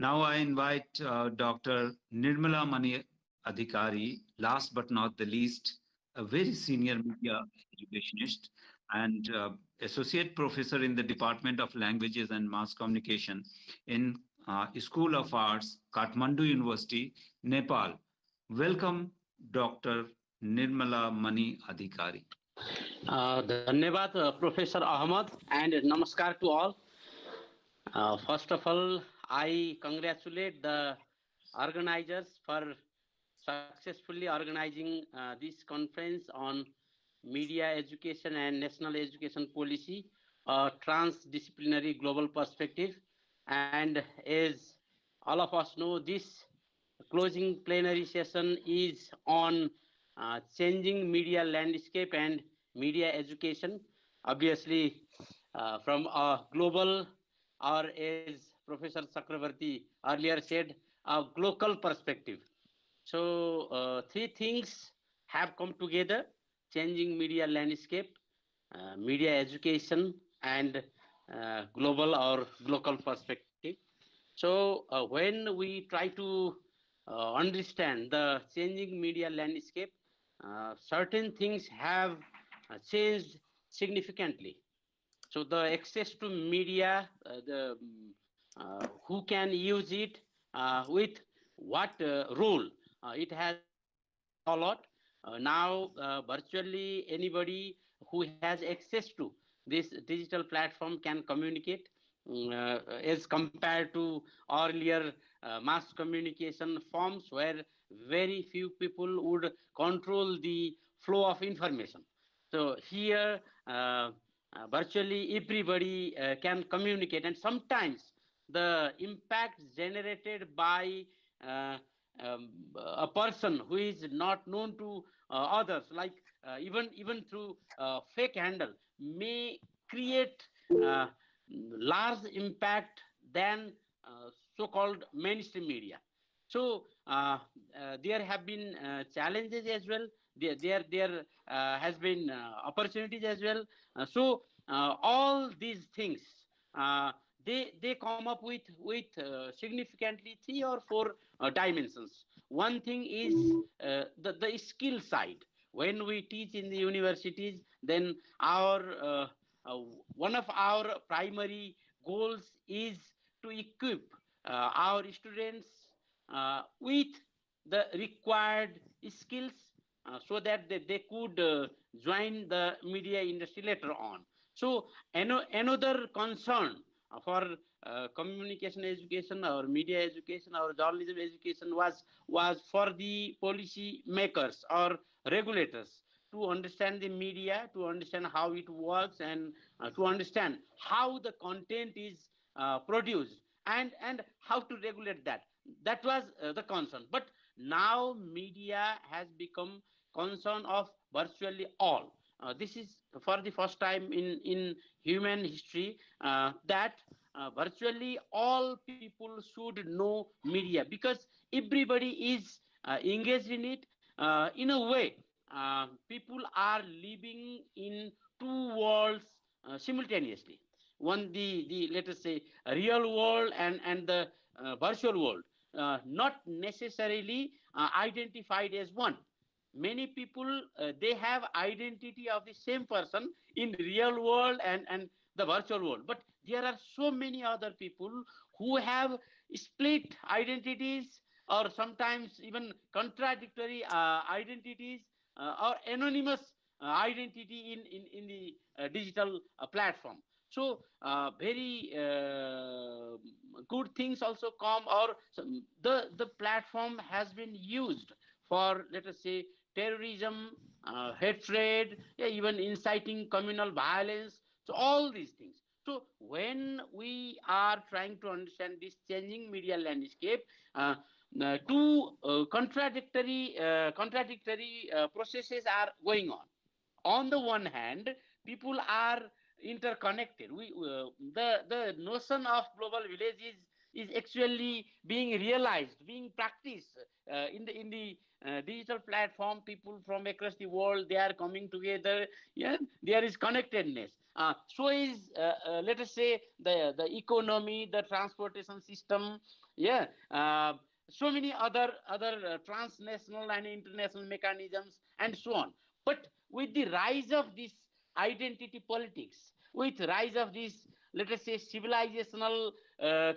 Now I invite Dr. Nirmala Mani Adhikari, last but not the least, a very senior media educationist and associate professor in the Department of Languages and Mass Communication in School of Arts, Kathmandu University, Nepal. Welcome, Dr. Nirmala Mani Adhikari. धन्यवाद professor Ahmad and namaskar to all. First of all, I congratulate the organizers for successfully organizing this conference on media education and national education policy, a transdisciplinary global perspective. And as all of us know, this closing plenary session is on changing media landscape and media education. Obviously, from a global, or as Professor Chakravarti earlier said, a local perspective. So, three things have come together: changing media landscape, media education, and global or local perspective. So, when we try to understand the changing media landscape, certain things have changed significantly. So the access to media, who can use it, with what role it has changed a lot. Now, virtually anybody who has access to this digital platform can communicate, as compared to earlier mass communication forms where very few people would control the flow of information. So here, virtually everybody can communicate, and sometimes the impact generated by a person who is not known to others, like even through fake handle, may create large impact than so-called mainstream media. So there have been challenges as well. There has been opportunities as well. So all these things, they come up with significantly three or four dimensions. One thing is the skill side. When we teach in the universities, then our one of our primary goals is to equip our students with the required skills, so that they could join the media industry later on. So another concern for communication education or media education or journalism education was for the policy makers or regulators to understand the media, to understand how it works, and to understand how the content is produced, and how to regulate that. That was the concern. But now media has become concern of virtually all. This is for the first time in human history, that virtually all people should know media, because everybody is engaged in it. In a way, people are living in two worlds simultaneously. One, the let us say real world, and the virtual world, not necessarily identified as one. Many people, they have identity of the same person in real world and the virtual world, but there are so many other people who have split identities, or sometimes even contradictory identities, or anonymous identity in the digital platform. So very good things also come, or the platform has been used for, let us say, terrorism, hatred, yeah, even inciting communal violence. So all these things. So when we are trying to understand this changing media landscape, two contradictory processes are going on. On the one hand, people are interconnected. The notion of global village is actually being realized, being practiced in the digital platform, people from across the world, they are coming together. Yeah, there is connectedness. So is let us say the economy, the transportation system. Yeah, so many other transnational and international mechanisms and so on. But with the rise of this identity politics, with rise of this, let us say, civilizational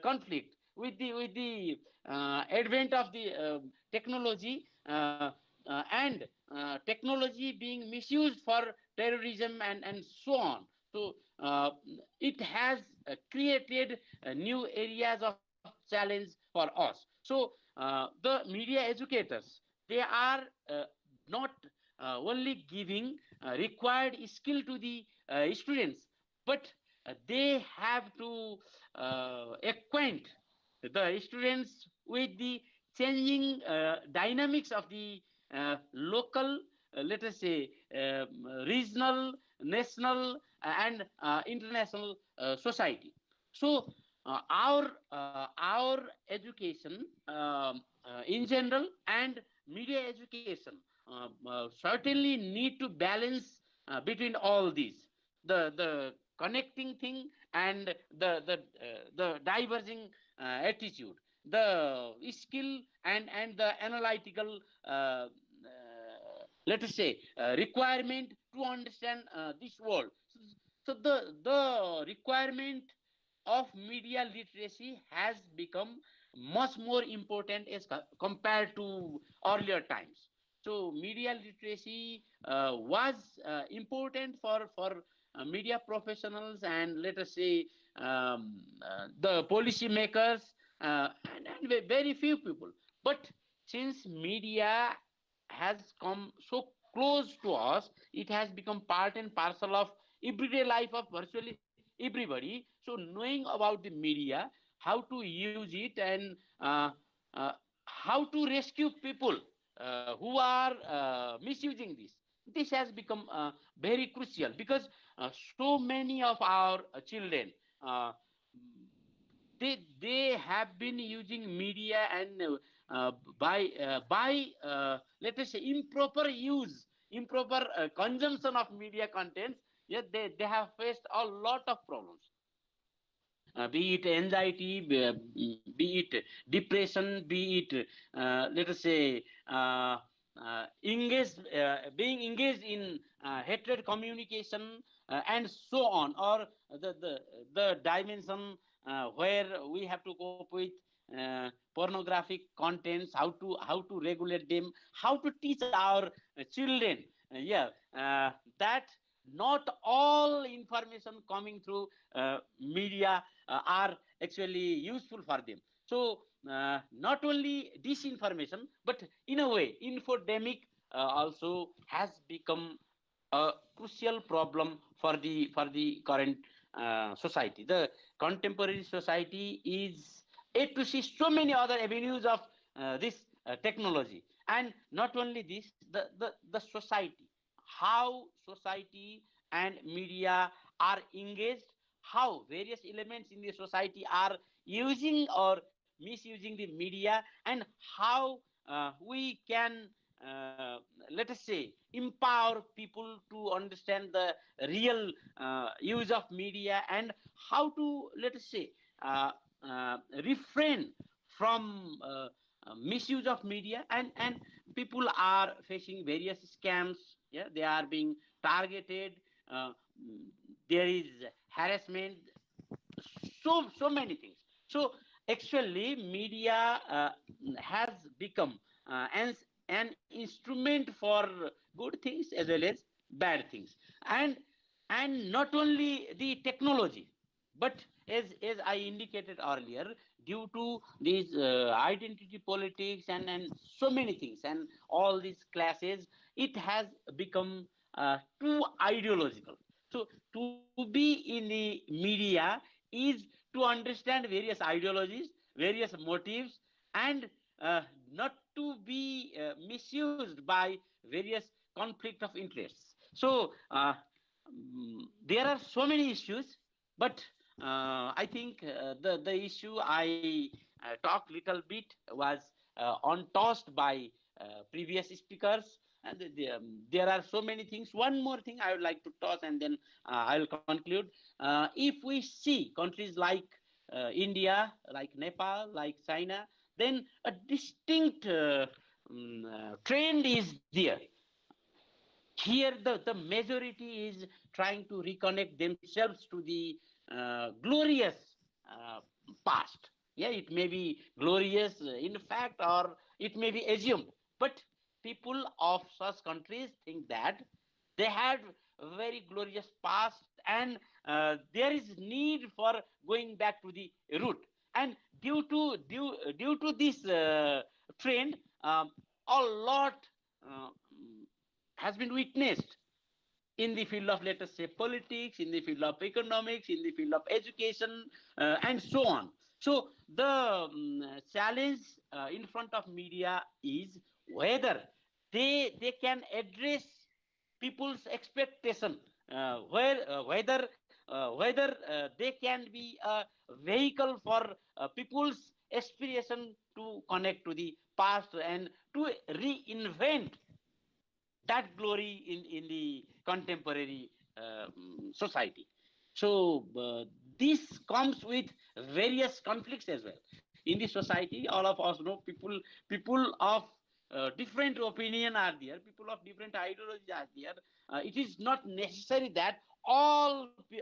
conflict, with the advent of the technology, and technology being misused for terrorism and so on. So it has created new areas of challenge for us. So the media educators, they are not only giving required skill to the students, but they have to acquaint the students with the changing dynamics of the local, let us say, regional, national, and international society. So our education in general and media education certainly need to balance between all these, the connecting thing and the diverging attitude, the skill and the analytical let us say requirement to understand this world. So the requirement of media literacy has become much more important as compared to earlier times. So media literacy was important for media professionals and, let us say, the policy makers, and very few people. But since media has come so close to us, it has become part and parcel of everyday life of virtually everybody. So knowing about the media, how to use it, and uh, how to rescue people who are misusing this has become very crucial, because so many of our children, uh, they have been using media, and by let us say improper use, improper consumption of media contents. Yet they have faced a lot of problems, be it anxiety, be it depression, be it let us say being engaged in hatred communication, and so on, or the dimension where we have to cope with pornographic contents, how to regulate them, how to teach our children. Yeah, that not all information coming through media are actually useful for them. So not only disinformation, but in a way, infodemic also has become a crucial problem for the current society. The contemporary society is yet to see so many other avenues of this technology, and not only this, the society, how society and media are engaged, how various elements in the society are using or misusing the media, and how we can let us say empower people to understand the real use of media, and how to, let us say, uh, refrain from misuse of media. And people are facing various scams. Yeah, they are being targeted. uh, there is harassment, so many things. So actually media has become an instrument for good things as well as bad things. And and not only the technology, but as I indicated earlier, due to these identity politics and so many things and all these classes, it has become too ideological. So to be in the media is to understand various ideologies, various motives, and not to be misused by various conflict of interests. So there are so many issues, but I think the issue I talked little bit was untossed by previous speakers. And there are so many things. One more thing I would like to toss, and then I will conclude. If we see countries like India, like Nepal, like China, then a distinct trend is there. Here, the majority is trying to reconnect themselves to the glorious uh, past. Yeah, it may be glorious in fact, or it may be assumed. But people of such countries think that they had a very glorious past, and there is need for going back to the root. And due to this trend, a lot uh, has been witnessed in the field of, let us say, politics, in the field of economics, in the field of education, and so on. So the challenge in front of media is whether they can address people's expectation, whether they can be a vehicle for people's aspiration to connect to the past and to reinvent that glory in the contemporary society. So this comes with various conflicts as well in the society. All of us know people of different opinion are there, people of different ideology are there. It is not necessary that all the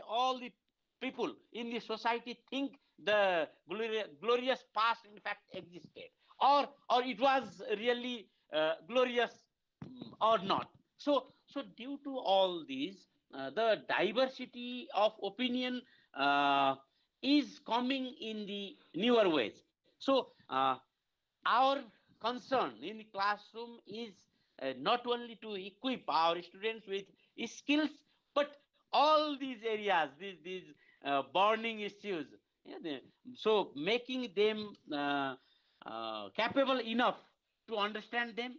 people in the society think the glorious past in fact existed, or it was really glorious, or not. So due to all these, the diversity of opinion uh, is coming in the newer ways. So our concern in the classroom is not only to equip our students with skills, but all these areas, these burning issues. Yeah, so making them capable enough to understand them,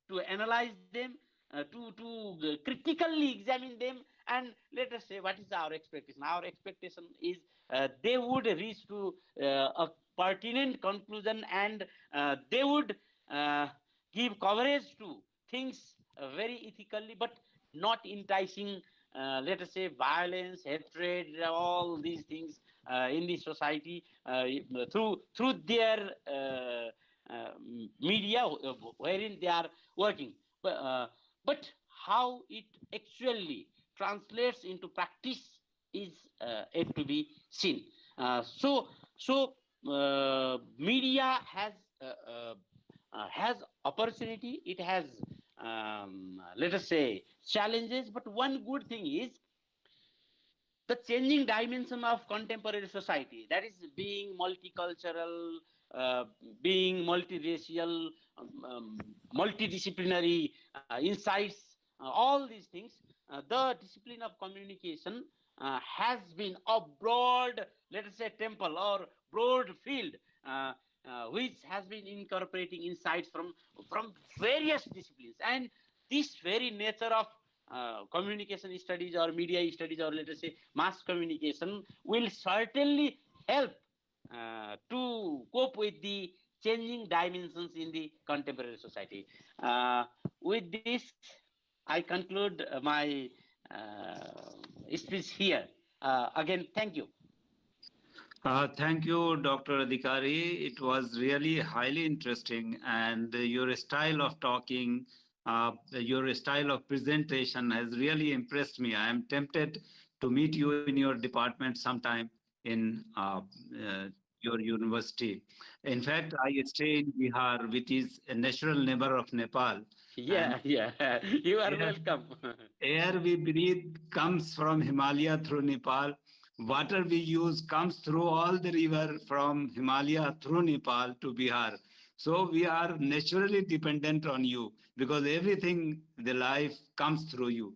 to analyze them, to critically examine them, and let us say what is our expectation. Our expectation is they would reach to a pertinent conclusion, and they would uh, give coverage to things very ethically, but not enticing, let us say, violence, hatred, all these things in the society through their media wherein they are working. But how it actually translates into practice is yet to be seen. So media has opportunity. It has let us say challenges. But one good thing is the changing dimension of contemporary society, that is being multicultural, uh, being multiracial, multidisciplinary insights, all these things. The discipline of communication has been a broad, let us say, temple or broad field, which has been incorporating insights from various disciplines. And this very nature of communication studies or media studies, or let us say mass communication, will certainly help to cope with the changing dimensions in the contemporary society. With this, I conclude my speech here. Again, thank you. Thank you, Dr. Adhikari. It was really highly interesting, and your style of talking, your style of presentation has really impressed me. I am tempted to meet you in your department sometime in your university. In fact, I stay in Bihar, which is a natural neighbor of Nepal. Yeah, yeah, you are Air, welcome. air we breathe comes from Himalaya through Nepal. Water we use comes through all the river from Himalaya through Nepal to Bihar. So we are naturally dependent on you because everything, the life comes through you.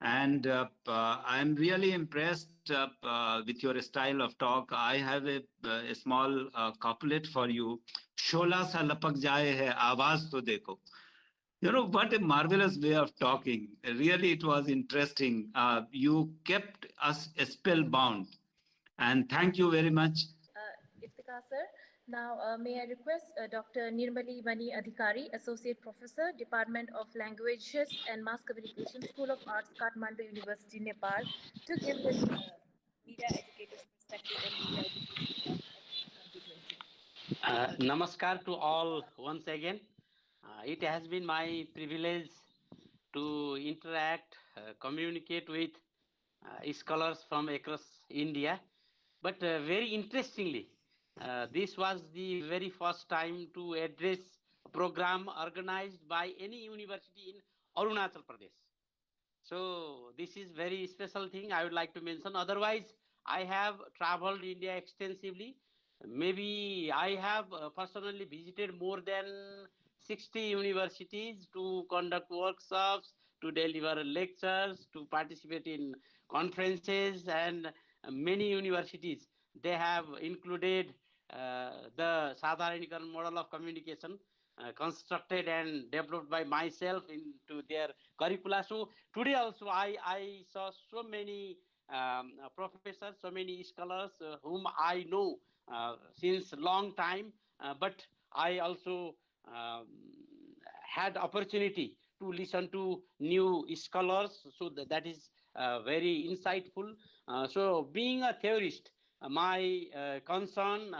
And I'm really impressed with your style of talk. I have a small couplet for you. Shola sa lapak jaye hai, awaaz to dekho. You know, what a marvelous way of talking. Really, it was interesting. You kept us spellbound. And thank you very much. Iftikhar sir, Now, may I request Dr. Nirmali Mani Adhikari, Associate Professor, Department of Languages and Mass Communication, School of Arts, Kathmandu University, Nepal, to give his media educator's perspective on media education in 2020. Namaskar to all once again. It has been my privilege to interact, communicate with scholars from across India. But very interestingly, this was the very first time to address a program organized by any university in Arunachal Pradesh. So this is very special thing I would like to mention. Otherwise, I have traveled India extensively. Maybe I have personally visited more than 60 universities to conduct workshops, to deliver lectures, to participate in conferences, and many universities, they have included the Sadharanikaran model of communication constructed and developed by myself into their curricula. So today also I saw so many professors, so many scholars whom I know since long time, but I also had opportunity to listen to new scholars, so that is very insightful. So being a theorist, my concern,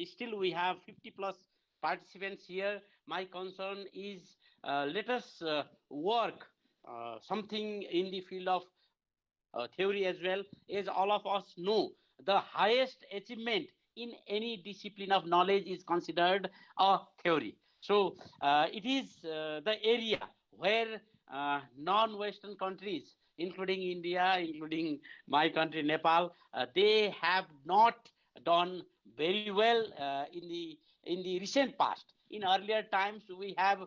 still we have 50 plus participants here. My concern is let us work something in the field of theory as well. As all of us know, the highest achievement in any discipline of knowledge is considered a theory. So it is the area where non-Western countries, including India, including my country Nepal, they have not done very well in the recent past. In earlier times, we have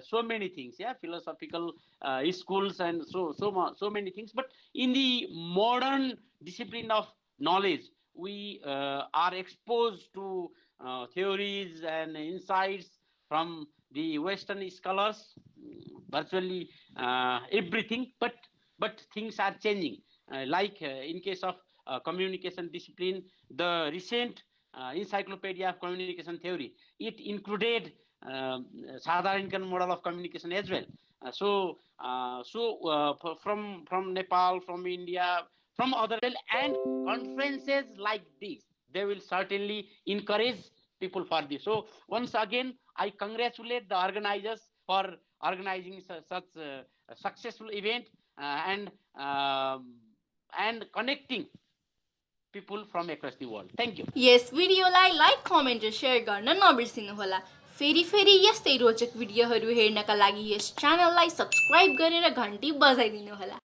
so many things, yeah, philosophical schools and so many things. But in the modern discipline of knowledge, we are exposed to theories and insights from the Western scholars, virtually everything. But things are changing. In case of communication discipline, the recent Encyclopedia of Communication Theory, it included Sadharanikaran model of communication as well. From Nepal, from India, from other, and conferences like this, they will certainly encourage people for this. So once again, I congratulate the organizers for organizing such a successful event and connecting people from across the world. Thank you. Yes भिडियोलाई like comment र share गर्न नबिर्सिनुहोला। फेरि फेरि यस्तै रोचक भिडियोहरू हेर्नका लागि yes च्यानललाई subscribe गरेर घन्टी बजाइदिनुहोला।